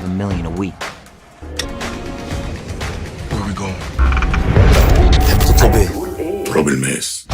of $1 million a week. Where are we going? تراب الماس.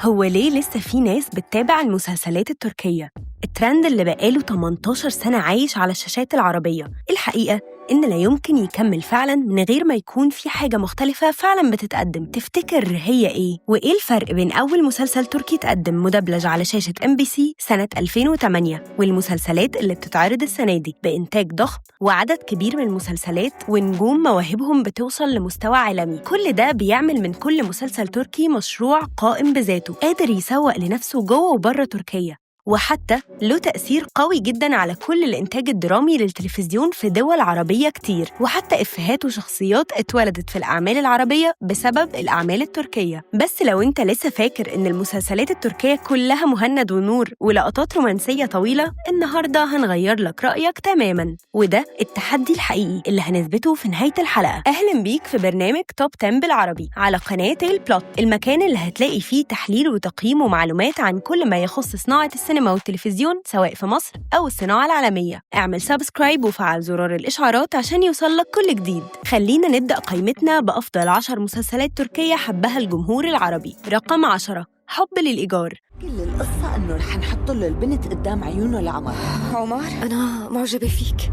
هو ليه لسه في ناس بتتابع المسلسلات التركية؟ الترند اللي بقاله 18 سنة عايش على الشاشات العربية. الحقيقة إن لا يمكن يكمل فعلاً من غير ما يكون في حاجة مختلفة فعلاً بتتقدم. تفتكر هي إيه؟ وإيه الفرق بين أول مسلسل تركي تقدم مدبلج على شاشة MBC سنة 2008 والمسلسلات اللي بتتعرض السنة دي بإنتاج ضخم وعدد كبير من المسلسلات ونجوم مواهبهم بتوصل لمستوى عالمي؟ كل ده بيعمل من كل مسلسل تركي مشروع قائم بذاته قادر يسوق لنفسه جوه وبره تركيا، وحتى له تأثير قوي جداً على كل الإنتاج الدرامي للتلفزيون في دول عربية كتير، وحتى إفيهات وشخصيات اتولدت في الأعمال العربية بسبب الأعمال التركية. بس لو أنت لسه فاكر إن المسلسلات التركية كلها مهند ونور ولقطات رومانسية طويلة، النهاردة هنغير لك رأيك تماماً، وده التحدي الحقيقي اللي هنثبته في نهاية الحلقة. أهلاً بيك في برنامج توب 10 بالعربي على قناة البلوت، المكان اللي هتلاقي فيه تحليل وتقييم ومعلومات عن كل ما يخص صناعة السينما والتلفزيون سواء في مصر أو الصناعة العالمية. اعمل سبسكرايب وفعل زرار الإشعارات عشان يوصلك كل جديد. خلينا نبدأ قائمتنا بأفضل 10 مسلسلات تركية حبها الجمهور العربي. رقم 10، حب للإيجار. كل القصة إنه رح نحط له البنت قدام عيونه لعمر. عمر، أنا معجبة فيك.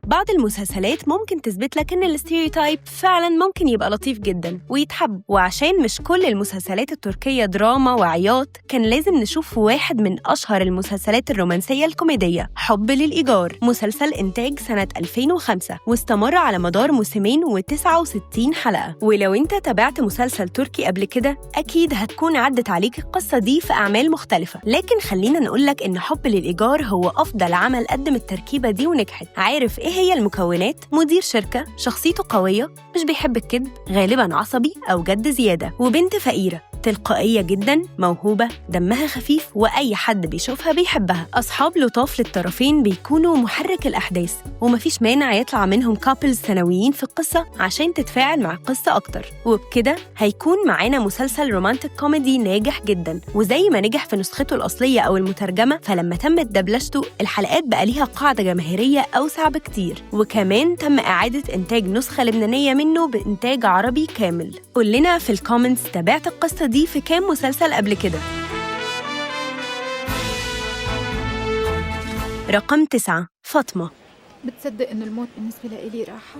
بعض المسلسلات ممكن تثبت لك إن الستيريوتايب فعلاً ممكن يبقى لطيف جداً ويتحب، وعشان مش كل المسلسلات التركية دراما وعياط كان لازم نشوف واحد من أشهر المسلسلات الرومانسية الكوميدية، حب للإيجار. مسلسل إنتاج سنة 2005 واستمر على مدار موسمين و69 حلقة. ولو أنت تابعت مسلسل تركي قبل كده أكيد هتكون عدت عليك القصة دي في أعمال مختلفة، لكن خلينا نقولك إن حب للإيجار هو أفضل عمل قدم التركيبة دي ونجحت. عارف إيه هي المكونات؟ مدير شركة شخصيته قوية، مش بيحب الكذب، غالباً عصبي أو جد زيادة، وبنت فقيرة تلقائية جداً، موهوبة، دمها خفيف، وأي حد بيشوفها بيحبها. أصحاب لطاف للطرفين بيكونوا محرك الأحداث، ومفيش مانع يطلع منهم كابلز ثانويين في القصة عشان تتفاعل مع القصة أكتر، وبكده هيكون معانا مسلسل رومانتك كوميدي ناجح جداً. وزي ما نجح في نسخته الأصلية أو المترجمة، فلما تمت دبلجته الحلقات بقى ليها قاعدة جماهيرية أوسع بكتير، وكمان تم إعادة إنتاج نسخة لبنانية منه بإنتاج عربي كامل. قول لنا في الكومنتس تابعت القصة دي في كام مسلسل قبل كده. رقم 9، فاطمة. بتصدق إن الموت بالنسبة لإلي راحة؟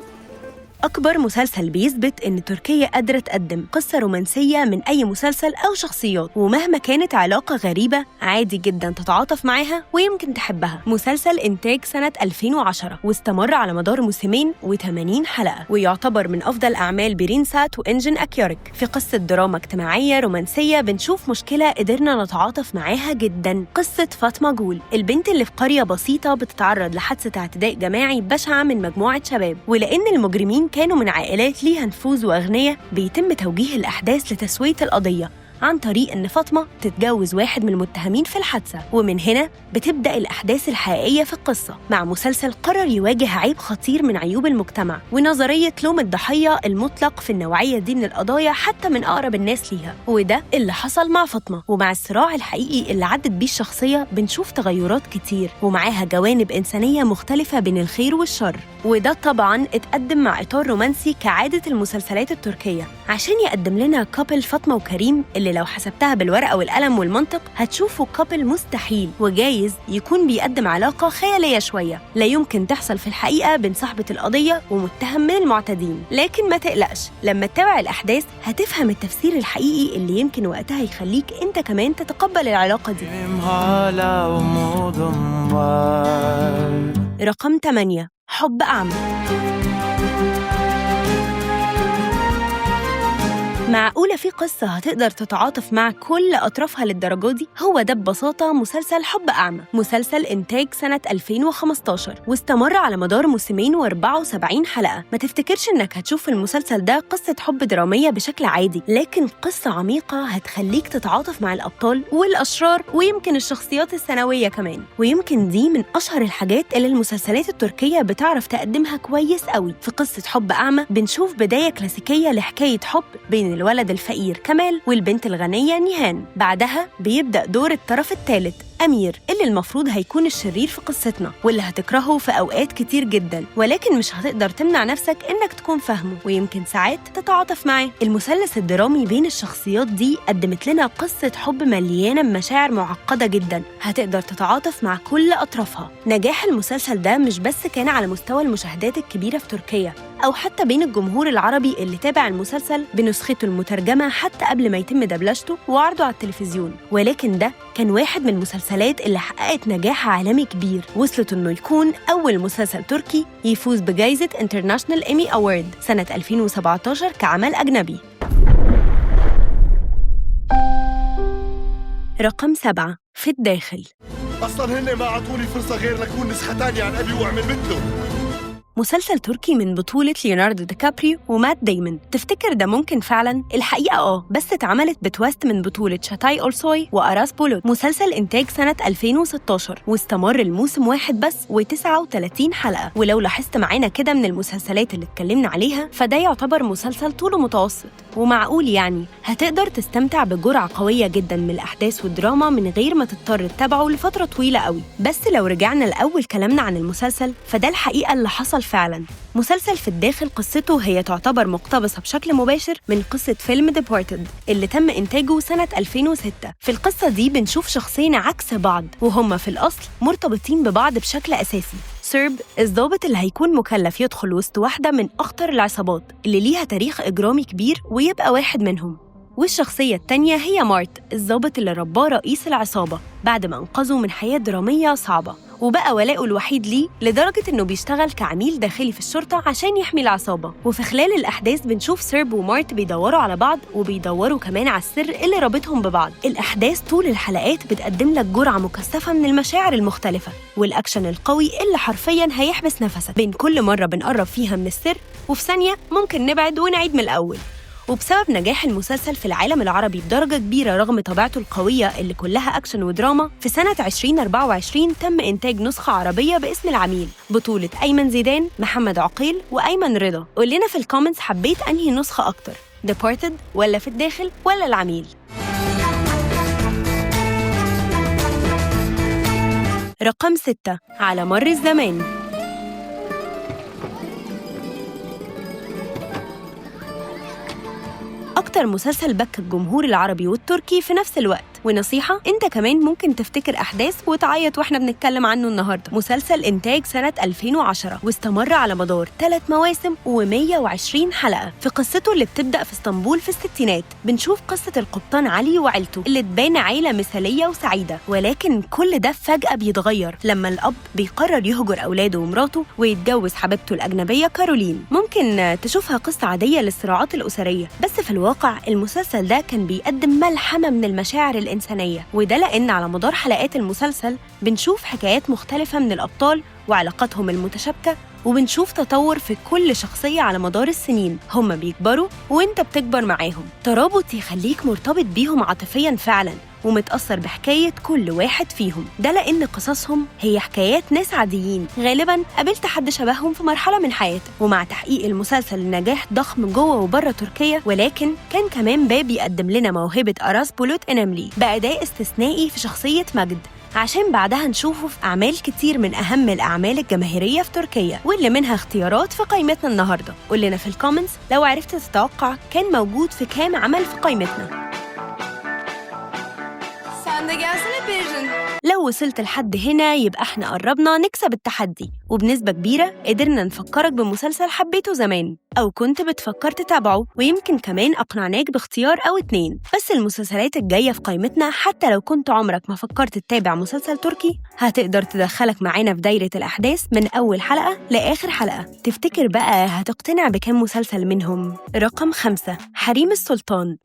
أكبر مسلسل بيثبت إن تركيا قادرة تقدم قصة رومانسية من أي مسلسل أو شخصيات، ومهما كانت علاقة غريبة عادي جداً تتعاطف معاها ويمكن تحبها. مسلسل إنتاج سنة 2010 واستمر على مدار موسمين و80 حلقة، ويعتبر من أفضل أعمال بيرين سات وإنجن أكيورك. في قصة دراما اجتماعية رومانسية بنشوف مشكلة قدرنا نتعاطف معاها جداً. قصة فاطمة جول، البنت اللي في قرية بسيطة بتتعرض لحادثة اعتداء جماعي بشعة من مجموعة شباب، ولأن المجرمين كانوا من عائلات ليها نفوذ وأغنياء بيتم توجيه الأحداث لتسوية القضية عن طريق إن فاطمة تتجوز واحد من المتهمين في الحادثة. ومن هنا بتبدأ الأحداث الحقيقية في القصة، مع مسلسل قرر يواجه عيب خطير من عيوب المجتمع ونظرية لوم الضحية المطلق في النوعية دي من القضايا حتى من أقرب الناس ليها. وده اللي حصل مع فاطمة، ومع الصراع الحقيقي اللي عدت بيه الشخصية بنشوف تغيرات كتير ومعاها جوانب إنسانية مختلفة بين الخير والشر. وده طبعاً اتقدم مع إطار رومانسي كعادة المسلسلات التركية عشان يقدم لنا كابل فاطمة وكريم، اللي لو حسبتها بالورقة والقلم والمنطق هتشوفوا كابل مستحيل، وجايز يكون بيقدم علاقة خيالية شوية لا يمكن تحصل في الحقيقة بين صاحبة القضية ومتهم من المعتدين. لكن ما تقلقش، لما تتابع الأحداث هتفهم التفسير الحقيقي اللي يمكن وقتها يخليك أنت كمان تتقبل العلاقة دي. رقم 8، حب أعمى. معقولة في قصة هتقدر تتعاطف مع كل أطرافها للدرجة دي؟ هو ده ببساطة مسلسل حب أعمى، مسلسل إنتاج سنة 2015 واستمر على مدار موسمين و74 حلقة. ما تفتكرش إنك هتشوف المسلسل ده قصة حب درامية بشكل عادي، لكن قصة عميقة هتخليك تتعاطف مع الأبطال والأشرار ويمكن الشخصيات الثانوية كمان. ويمكن دي من أشهر الحاجات اللي المسلسلات التركية بتعرف تقدمها كويس قوي. في قصة حب أعمى بنشوف بداية كلاسيكية لحكاية حب بين الولد الفقير كمال والبنت الغنية نيهان. بعدها بيبدأ دور الطرف الثالث أمير اللي المفروض هيكون الشرير في قصتنا واللي هتكرهه في أوقات كتير جدا، ولكن مش هتقدر تمنع نفسك إنك تكون فاهمه ويمكن ساعات تتعاطف معاه. المثلث الدرامي بين الشخصيات دي قدمت لنا قصة حب مليانة بمشاعر معقدة جدا هتقدر تتعاطف مع كل أطرافها. نجاح المسلسل ده مش بس كان على مستوى المشاهدات الكبيرة في تركيا أو حتى بين الجمهور العربي اللي تابع المسلسل بنسخته المترجمة حتى قبل ما يتم دبلجته وعرضه على التلفزيون، ولكن ده كان واحد من المسلسلات اللي حققت نجاح عالمي كبير، وصلت إنه يكون أول مسلسل تركي يفوز بجائزة International Emmy Award سنة 2017 كعمل أجنبي. رقم 7 في الداخل. أصلاً هن ما عطوني فرصة غير لكون نسخة تانية عن أبي وأعمل مثله. مسلسل تركي من بطولة ليوناردو دي كابريو ومات دايمون. تفتكر ده ممكن فعلاً؟ الحقيقة بس اتعملت بتويست من بطولة شاتاي أولسوي وأراس بولوت. مسلسل إنتاج سنة 2016 واستمر الموسم واحد بس و39 حلقة، ولو لاحظت معانا كده من المسلسلات اللي اتكلمنا عليها فده يعتبر مسلسل طوله متوسط ومعقول، يعني هتقدر تستمتع بجرعة قوية جداً من الأحداث والدراما من غير ما تضطر تتابعه لفترة طويلة قوي. بس لو رجعنا لأول كلامنا عن المسلسل فده الحقيقة اللي حصل فعلاً. مسلسل في الداخل قصته هي تعتبر مقتبسة بشكل مباشر من قصة فيلم ديبورتد اللي تم إنتاجه سنة 2006. في القصة دي بنشوف شخصين عكس بعض وهما في الأصل مرتبطين ببعض بشكل أساسي. سيرب الضابط اللي هيكون مكلف يدخل وسط واحدة من أخطر العصابات اللي ليها تاريخ إجرامي كبير ويبقى واحد منهم، والشخصية التانية هي مارت الضابط اللي رباه رئيس العصابة بعد ما أنقذه من حياة درامية صعبة وبقى ولاؤه الوحيد ليه لدرجة إنه بيشتغل كعميل داخلي في الشرطة عشان يحمي العصابة. وفي خلال الأحداث بنشوف سيرب ومارت بيدوروا على بعض وبيدوروا كمان على السر اللي رابطهم ببعض. الأحداث طول الحلقات بتقدم لك جرعة مكثفة من المشاعر المختلفة والأكشن القوي اللي حرفياً هيحبس نفسك بين كل مرة بنقرب فيها من السر وفي ثانية ممكن نبعد ونعيد من الأول. وبسبب نجاح المسلسل في العالم العربي بدرجة كبيرة رغم طبيعته القوية اللي كلها أكشن ودراما، في سنة 2024 تم إنتاج نسخة عربية باسم العميل بطولة أيمن زيدان، محمد عقيل وأيمن رضا. قول لنا في الكومنتس حبيت أنهي نسخة أكتر، ديبورتد ولا في الداخل ولا العميل؟ رقم 6 على مر الزمان. أكتر مسلسل بكى الجمهور العربي والتركي في نفس الوقت، ونصيحة أنت كمان ممكن تفتكر أحداث وتعيط وإحنا بنتكلم عنه النهاردة. مسلسل إنتاج سنة 2010 واستمر على مدار 3 مواسم و120 حلقة. في قصته اللي بتبدأ في اسطنبول في الستينات بنشوف قصة القبطان علي وعيلته اللي تبان عيلة مثالية وسعيدة، ولكن كل ده فجأة بيتغير لما الأب بيقرر يهجر أولاده ومراته ويتجوز حبيبته الأجنبية كارولين. ممكن تشوفها قصة عادية للصراعات الأسرية، بس في الواقع المسلسل ده كان بيقدم ملحمة من المشاعر الإنسانية، وده لأن على مدار حلقات المسلسل بنشوف حكايات مختلفة من الأبطال وعلاقاتهم المتشابكة، وبنشوف تطور في كل شخصية على مدار السنين. هم بيكبروا وانت بتكبر معاهم، ترابط يخليك مرتبط بيهم عاطفياً فعلاً ومتأثر بحكاية كل واحد فيهم. ده لأن قصصهم هي حكايات ناس عاديين غالباً قابلت حد شبههم في مرحلة من حياتك. ومع تحقيق المسلسل النجاح ضخم جوه وبره تركيا، ولكن كان كمان باب يقدم لنا موهبة أراس بولوت إناملي بأداء استثنائي في شخصية مجد، عشان بعدها نشوفه في أعمال كتير من أهم الأعمال الجماهيرية في تركيا واللي منها اختيارات في قائمتنا النهاردة. قول لنا في الكومنتس لو عرفت تتوقع كان موجود في كام عمل في قائمتنا. لو وصلت لحد هنا يبقى احنا قربنا نكسب التحدي، وبنسبة كبيرة قدرنا نفكرك بمسلسل حبيته زمان أو كنت بتفكر تتابعه، ويمكن كمان أقنعناك باختيار أو 2. بس المسلسلات الجاية في قائمتنا حتى لو كنت عمرك ما فكرت تتابع مسلسل تركي هتقدر تدخلك معانا في دايرة الأحداث من أول حلقة لآخر حلقة. تفتكر بقى هتقتنع بكام مسلسل منهم؟ رقم 5 حريم السلطان.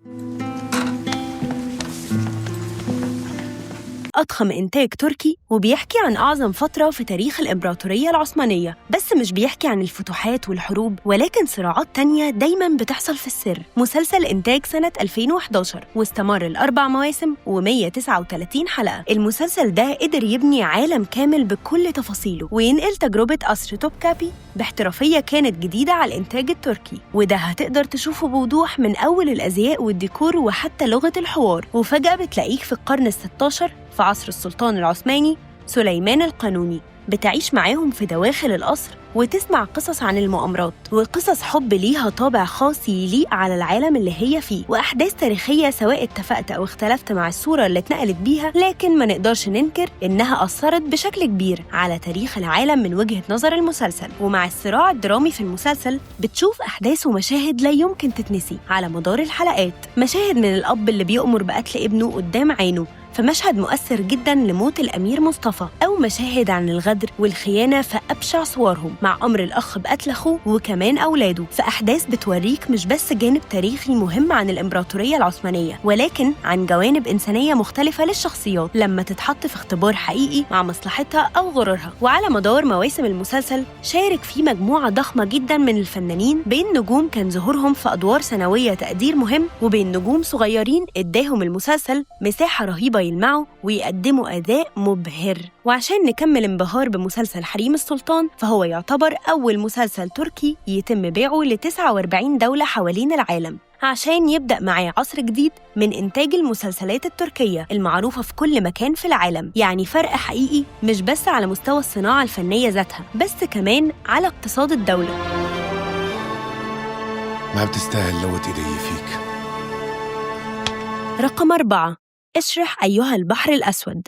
أضخم إنتاج تركي وبيحكي عن أعظم فترة في تاريخ الإمبراطورية العثمانية، بس مش بيحكي عن الفتوحات والحروب ولكن صراعات تانية دايماً بتحصل في السر. مسلسل إنتاج سنة 2011 واستمر 4 مواسم و139 حلقة. المسلسل ده قدر يبني عالم كامل بكل تفاصيله وينقل تجربة قصر توبكابي باحترافية كانت جديدة على الإنتاج التركي، وده هتقدر تشوفه بوضوح من أول الأزياء والديكور وحتى لغة الحوار. وفجأة بتلاقيك في القرن ال16 في عصر السلطان العثماني سليمان القانوني، بتعيش معاهم في دواخل القصر وتسمع قصص عن المؤامرات وقصص حب ليها طابع خاص يليق على العالم اللي هي فيه، وأحداث تاريخية سواء اتفقت أو اختلفت مع الصورة اللي اتنقلت بيها، لكن ما نقدرش ننكر إنها أثرت بشكل كبير على تاريخ العالم من وجهة نظر المسلسل. ومع الصراع الدرامي في المسلسل بتشوف أحداث ومشاهد لا يمكن تتنسي على مدار الحلقات، مشاهد من الأب اللي بيؤمر بقتل ابنه قدام عينه في مشهد مؤثر جداً لموت الأمير مصطفى، أو مشاهد عن الغدر والخيانة في أبشع صورهم مع أمر الأخ بقتل أخوه وكمان أولاده، في أحداث بتوريك مش بس جانب تاريخي مهم عن الإمبراطورية العثمانية، ولكن عن جوانب إنسانية مختلفة للشخصيات لما تتحط في اختبار حقيقي مع مصلحتها أو غرورها. وعلى مدار مواسم المسلسل شارك فيه مجموعة ضخمة جداً من الفنانين، بين نجوم كان ظهورهم في أدوار ثانوية تقدير مهم، وبين نجوم صغيرين اداهم المسلسل مساحة رهيبة يلمعوا ويقدموا أداء مبهر. وعشان نكمل انبهار بمسلسل حريم السلطان، فهو يعتبر أول مسلسل تركي يتم بيعه ل 49 دولة حوالين العالم، عشان يبدأ معاه عصر جديد من إنتاج المسلسلات التركية المعروفة في كل مكان في العالم. يعني فرق حقيقي مش بس على مستوى الصناعة الفنية ذاتها، بس كمان على اقتصاد الدولة. ما بتستاهل لوت إيدي فيك. رقم 4، اشرح أيها البحر الأسود.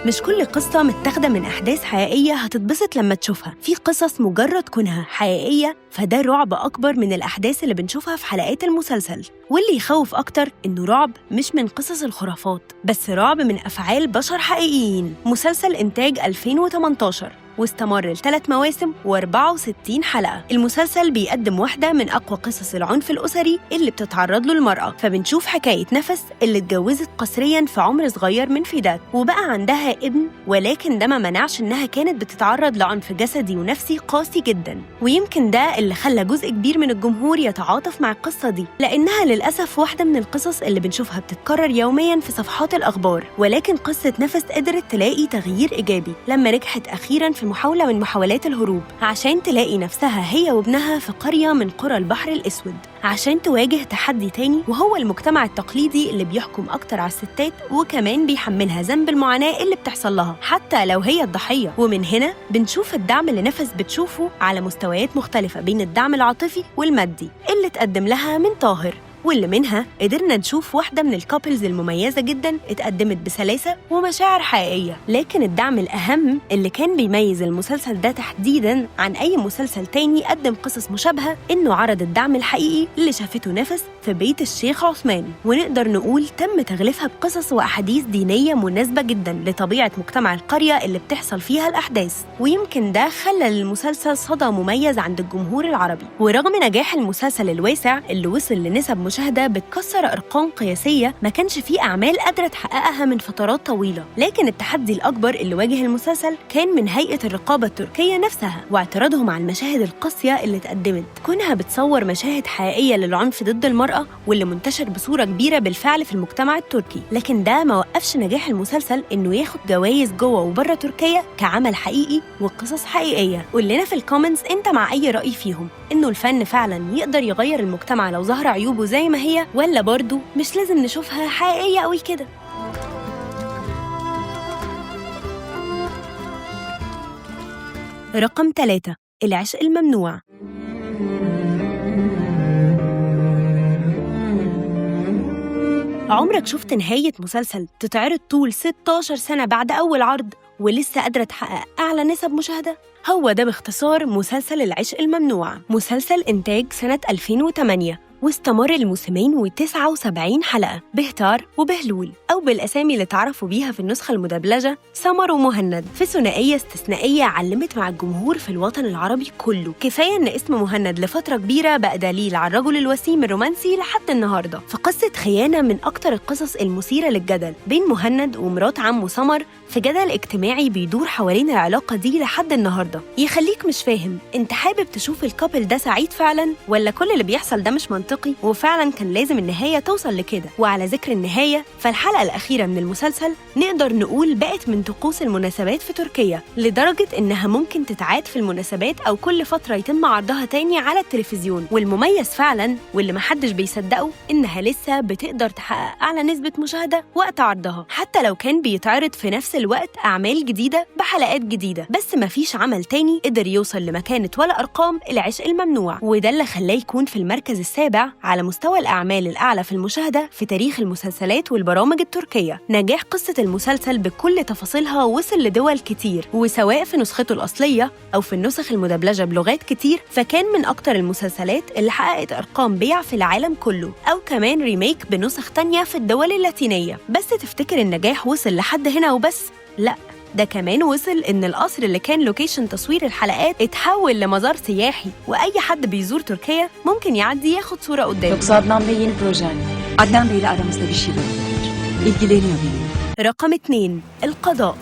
مش كل قصة متاخدة من أحداث حقيقية هتتبسط لما تشوفها، في قصص مجرد كونها حقيقية فده رعب أكبر من الأحداث اللي بنشوفها في حلقات المسلسل. واللي يخوف أكتر إنه رعب مش من قصص الخرافات، بس رعب من أفعال بشر حقيقيين. مسلسل إنتاج 2018 واستمر ل3 مواسم و64 حلقة. المسلسل بيقدم واحدة من أقوى قصص العنف الأسري اللي بتتعرض له المرأة، فبنشوف حكاية نفس اللي اتجوزت قسرياً في عمر صغير من فداء وبقى عندها ابن، ولكن ده ما منعش إنها كانت بتتعرض لعنف جسدي ونفسي قاسي جداً. ويمكن ده اللي خلى جزء كبير من الجمهور يتعاطف مع القصة دي، لأنها للأسف واحدة من القصص اللي بنشوفها بتتكرر يومياً في صفحات الأخبار. ولكن قصة نفس قدرت تلاقي تغيير إيجابي لما نجحت أخيراً في محاولة من محاولات الهروب، عشان تلاقي نفسها هي وابنها في قرية من قرى البحر الأسود، عشان تواجه تحدي تاني وهو المجتمع التقليدي اللي بيحكم أكتر على الستات، وكمان بيحملها ذنب المعاناة اللي بتحصل لها حتى لو هي الضحية. ومن هنا بنشوف الدعم اللي نفس بتشوفه على مستويات مختلفة بين الدعم العاطفي والمادي اللي تقدم لها من طاهر، واللي منها قدرنا نشوف واحدة من الكابلز المميزة جداً اتقدمت بسلاسة ومشاعر حقيقية. لكن الدعم الأهم اللي كان بيميز المسلسل ده تحديداً عن أي مسلسل تاني قدم قصص مشابهة، إنه عرض الدعم الحقيقي اللي شافته نفس في بيت الشيخ عثمان، ونقدر نقول تم تغليفها بقصص وأحاديث دينية مناسبة جداً لطبيعة مجتمع القرية اللي بتحصل فيها الأحداث. ويمكن ده خلى للمسلسل صدى مميز عند الجمهور العربي. ورغم نجاح المسلسل الواسع اللي وصل لنسب مشاهدة بتكسر أرقام قياسية ما كانش فيه أعمال قادرة تحققها من فترات طويلة، لكن التحدي الأكبر اللي واجه المسلسل كان من هيئة الرقابة التركية نفسها واعتراضهم على المشاهد القاسية اللي اتقدمت، كونها بتصور مشاهد حقيقية للعنف ضد المرأة واللي منتشر بصورة كبيرة بالفعل في المجتمع التركي. لكن ده ما وقفش نجاح المسلسل إنه ياخد جوائز جوه وبره تركيا كعمل حقيقي وقصص حقيقية. قول لنا في الكومنتس أنت مع أي رأي فيهم، إنه الفن فعلاً يقدر يغير المجتمع لو ظهر عيوبه زي ما هي، ولا برضو مش لازم نشوفها حقيقية قوي كده. رقم 3، العشق الممنوع. عمرك شفت نهاية مسلسل تتعرض طول 16 سنة بعد أول عرض ولسه قادرة تحقق أعلى نسب مشاهدة؟ هو ده باختصار مسلسل العشق الممنوع، مسلسل إنتاج سنة 2008 واستمر الموسمين و79 حلقة بهتار وبهلول، أو بالأسامي اللي تعرفوا بيها في النسخة المدبلجة سمر ومهند، في ثنائية استثنائية علمت مع الجمهور في الوطن العربي كله. كفاية إن اسم مهند لفترة كبيرة بقى دليل على الرجل الوسيم الرومانسي لحد النهاردة، في قصة خيانة من أكتر القصص المثيرة للجدل بين مهند ومرات عمه سمر، في جدل اجتماعي بيدور حوالين العلاقة دي لحد النهاردة. يخليك مش فاهم انت حابب تشوف الكابل ده سعيد فعلا، ولا كل اللي بيحصل ده مش منطقي منطقي، وفعلا كان لازم النهاية توصل لكده. وعلى ذكر النهاية، فالحلقة الأخيرة من المسلسل نقدر نقول بقت من طقوس المناسبات في تركيا، لدرجة إنها ممكن تتعاد في المناسبات أو كل فترة يتم عرضها تاني على التلفزيون. والمميز فعلا واللي محدش بيصدقه إنها لسه بتقدر تحقق أعلى نسبة مشاهدة وقت عرضها، حتى لو كان بيتعرض في نفس الوقت أعمال جديدة بحلقات جديدة. بس مفيش عمل تاني قدر يوصل لمكانة ولا أرقام العشق الممنوع، وده اللي خلاه يكون في المركز السابع على مستوى الأعمال الأعلى في المشاهدة في تاريخ المسلسلات والبرامج التركية. نجاح قصة المسلسل بكل تفاصيلها وصل لدول كتير، وسواء في نسخته الأصلية أو في النسخ المدبلجة بلغات كتير، فكان من أكتر المسلسلات اللي حققت أرقام بيع في العالم كله، أو كمان ريميك بنسخ تانية في الدول اللاتينية. بس تفتكر النجاح وصل لحد هنا وبس؟ لأ، ده كمان وصل إن القصر اللي كان لوكيشن تصوير الحلقات اتحول لمزار سياحي، وأي حد بيزور تركيا ممكن يعدي ياخد صورة قدامه. Yoksa Adnan Bey yeni projen. Adnan Bey'le aramızda bir şeyler olabilir. İlgileniyor benimle. رقم 2. القضاء.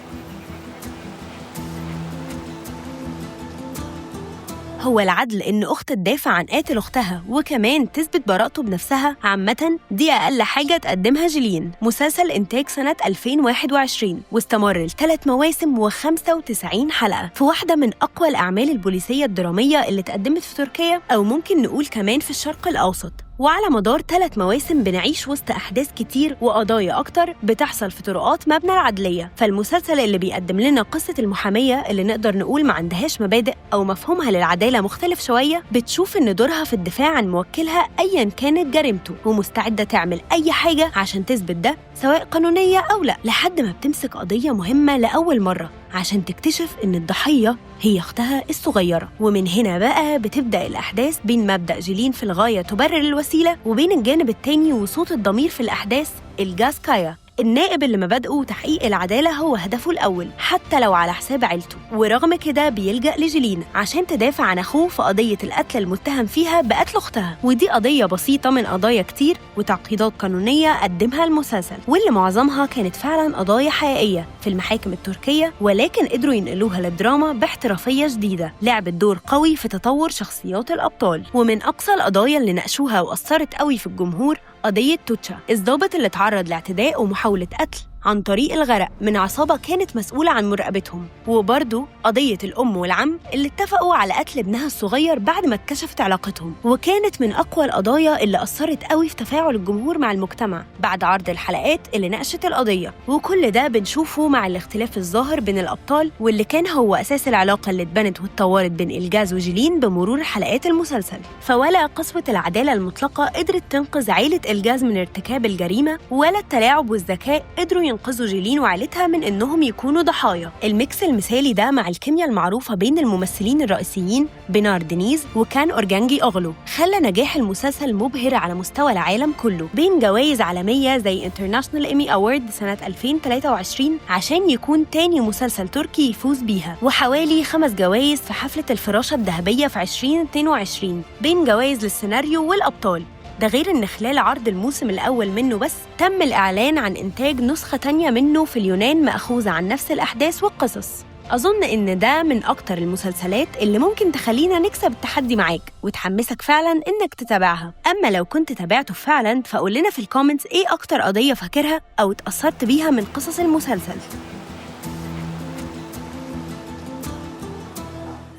هو العدل إن أخت تدافع عن قاتل أختها وكمان تثبت براءته بنفسها. عامةً دي أقل حاجة تقدمها جيلين. مسلسل إنتاج سنة 2021 واستمر ل3 مواسم و95 حلقة، في واحدة من أقوى الأعمال البوليسية الدرامية اللي اتقدمت في تركيا، أو ممكن نقول كمان في الشرق الأوسط. وعلى مدار 3 مواسم بنعيش وسط أحداث كتير وقضايا أكتر بتحصل في طرقات مبنى العدلية. فالمسلسل اللي بيقدم لنا قصة المحامية اللي نقدر نقول ما عندهاش مبادئ أو مفهومها للعدالة مختلف شوية، بتشوف إن دورها في الدفاع عن موكلها أياً كانت جريمته، ومستعدة تعمل أي حاجة عشان تثبت ده سواء قانونية أو لا، لحد ما بتمسك قضية مهمة لأول مرة عشان تكتشف إن الضحية هي أختها الصغيرة. ومن هنا بقى بتبدأ الأحداث بين مبدأ جيلين في الغاية تبرر الوسيلة، وبين الجانب التاني وصوت الضمير في الأحداث الجاسكايا، النائب اللي مبادئه تحقيق العدالة هو هدفه الأول حتى لو على حساب عيلته. ورغم كده بيلجأ لجيلين عشان تدافع عن أخوه في قضية القتل المتهم فيها بقتل أختها، ودي قضية بسيطة من قضايا كتير وتعقيدات قانونية قدمها المسلسل، واللي معظمها كانت فعلا قضايا حقيقية في المحاكم التركية، ولكن قدروا ينقلوها للدراما باحترافية جديدة، لعبت دور قوي في تطور شخصيات الأبطال. ومن أقصى القضايا اللي ناقشوها وأثرت قوي في الجمهور قضية توتشا، الضابط اللي اتعرض لاعتداء ومحاولة قتل عن طريق الغرق من عصابة كانت مسؤولة عن مراقبتهم، وبرضه قضية الأم والعم اللي اتفقوا على قتل ابنها الصغير بعد ما اتكشفت علاقتهم، وكانت من أقوى القضايا اللي أثرت قوي في تفاعل الجمهور مع المجتمع بعد عرض الحلقات اللي ناقشت القضية. وكل ده بنشوفه مع الاختلاف الظاهر بين الأبطال، واللي كان هو أساس العلاقة اللي اتبنت واتطورت بين إلجاز وجيلين بمرور حلقات المسلسل. فولا قسوة العدالة المطلقة قدرت تنقذ عائلة إلجاز من ارتكاب الجريمة، ولا التلاعب والذكاء قدروا ينقذوا جيلين وعائلتها من إنهم يكونوا ضحايا. الميكس المثالي ده مع الكيمياء المعروفة بين الممثلين الرئيسيين بنار دينيز وكان أورجانجي أغلو خلى نجاح المسلسل مبهر على مستوى العالم كله، بين جوائز عالمية زي انترناشنال إيمي أوارد سنة 2023 عشان يكون تاني مسلسل تركي يفوز بيها، وحوالي 5 جوائز في حفلة الفراشة الذهبية في 2022 بين جوائز للسيناريو والأبطال. ده غير إن خلال عرض الموسم الأول منه بس تم الإعلان عن إنتاج نسخة تانية منه في اليونان مأخوذة عن نفس الأحداث والقصص. أظن إن ده من أكتر المسلسلات اللي ممكن تخلينا نكسب التحدي معاك وتحمسك فعلاً إنك تتابعها. أما لو كنت تابعته فعلاً فقول لنا في الكومنتس إيه أكتر قضية فاكرها أو اتأثرت بيها من قصص المسلسل.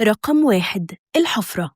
رقم 1. الحفرة.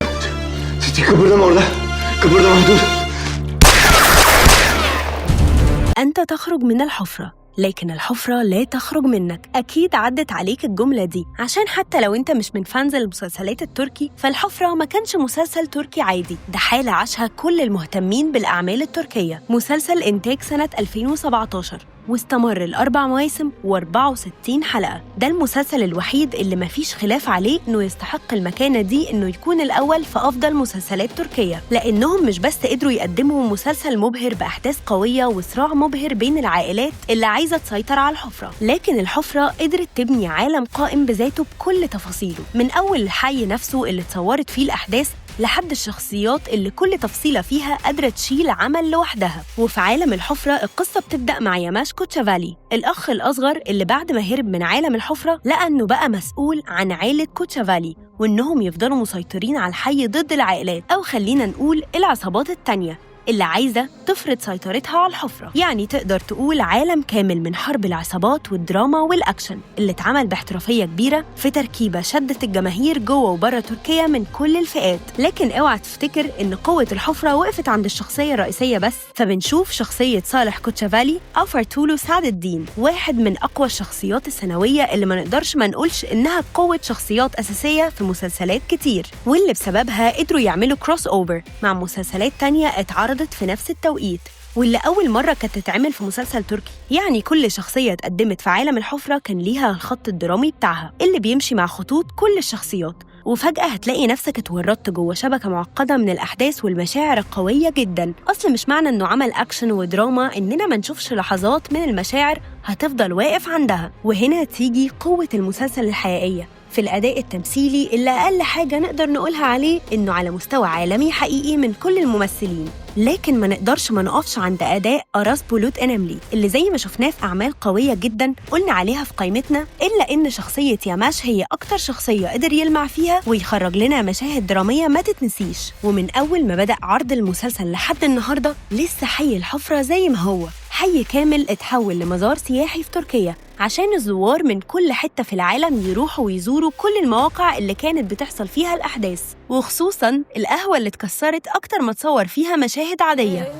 أنت تخرج من الحفرة لكن الحفرة لا تخرج منك. أكيد عدت عليك الجملة دي، عشان حتى لو أنت مش من فانز المسلسلات التركي فالحفرة ما كانش مسلسل تركي عادي، ده حالة عاشها كل المهتمين بالأعمال التركية. مسلسل إنتاج سنة 2017 واستمر ل4 مواسم و64 حلقة. ده المسلسل الوحيد اللي مفيش خلاف عليه إنه يستحق المكانة دي إنه يكون الأول في أفضل مسلسلات تركية، لأنهم مش بس قدروا يقدموا مسلسل مبهر بأحداث قوية وصراع مبهر بين العائلات اللي عايزة تسيطر على الحفرة، لكن الحفرة قدرت تبني عالم قائم بذاته بكل تفاصيله، من أول الحي نفسه اللي اتصورت فيه الأحداث لحد الشخصيات اللي كل تفصيلة فيها قادرة تشيل عمل لوحدها. وفي عالم الحفرة القصة بتبدأ مع ياماش كوتشافالي، الأخ الأصغر اللي بعد ما هرب من عالم الحفرة لقى إنه بقى مسؤول عن عائلة كوتشافالي وإنهم يفضلوا مسيطرين على الحي ضد العائلات، أو خلينا نقول العصابات التانية اللي عايزة تفرض سيطرتها على الحفرة. يعني تقدر تقول عالم كامل من حرب العصابات والدراما والأكشن اللي اتعمل باحترافية كبيرة في تركيبة شدت الجماهير جوه وبره تركيا من كل الفئات. لكن اوعى تفتكر إن قوة الحفرة وقفت عند الشخصية الرئيسية بس، فبنشوف شخصية صالح كوتشافالي أفرتولو سعد الدين، واحد من أقوى الشخصيات الثانوية اللي ما نقدرش ما نقولش إنها قوة شخصيات أساسية في مسلسلات كتير، واللي بسببها قدروا يعملوا كروس أوفر مع مسلسلات تانية اتعرضت في نفس التوقيت، واللي أول مرة كانت تتعمل في مسلسل تركي. يعني كل شخصية اتقدمت في عالم الحفرة كان ليها الخط الدرامي بتاعها اللي بيمشي مع خطوط كل الشخصيات، وفجأة هتلاقي نفسك اتورطت جوه شبكة معقدة من الأحداث والمشاعر القوية جداً. أصل مش معنى إنه عمل أكشن ودراما إننا ما نشوفش لحظات من المشاعر هتفضل واقف عندها. وهنا تيجي قوة المسلسل الحقيقية في الأداء التمثيلي اللي أقل حاجة نقدر نقولها عليه إنه على مستوى عالمي حقيقي من كل الممثلين. لكن ما نقدرش ما نقفش عند أداء أراس بولوت إناملي اللي زي ما شفناه في أعمال قوية جدا قلنا عليها في قائمتنا، إلا إن شخصية ياماش هي أكتر شخصية قدر يلمع فيها ويخرج لنا مشاهد درامية ما تتنسيش. ومن أول ما بدأ عرض المسلسل لحد النهاردة لسه حي الحفرة زي ما هو، حي كامل اتحول لمزار سياحي في تركيا عشان الزوار من كل حتة في العالم يروحوا ويزوروا كل المواقع اللي كانت بتحصل فيها الأحداث، وخصوصاً القهوة اللي اتكسرت أكتر ما تصور فيها مشاهد عادية.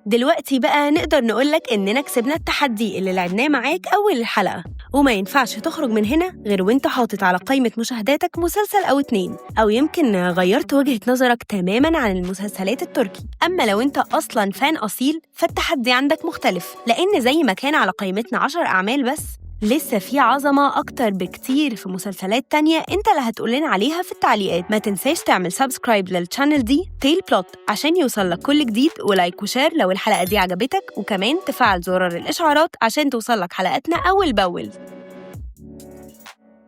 دلوقتي بقى نقدر نقولك إننا كسبنا التحدي اللي لعبناه معاك أول الحلقة، وما ينفعش تخرج من هنا غير وانت حاطط على قائمة مشاهداتك مسلسل أو 2، أو يمكن غيرت وجهة نظرك تماماً عن المسلسلات التركي. أما لو انت أصلاً فان أصيل فالتحدي عندك مختلف، لأن زي ما كان على قائمتنا 10 أعمال بس، لسه في عظمة أكتر بكتير في مسلسلات تانية انت اللي هتقولنا عليها في التعليقات. ما تنساش تعمل سبسكرايب للشانل دي تيل بلوت عشان يوصلك كل جديد، ولايك وشير لو الحلقة دي عجبتك، وكمان تفعل زرار الإشعارات عشان توصلك حلقاتنا أول بأول.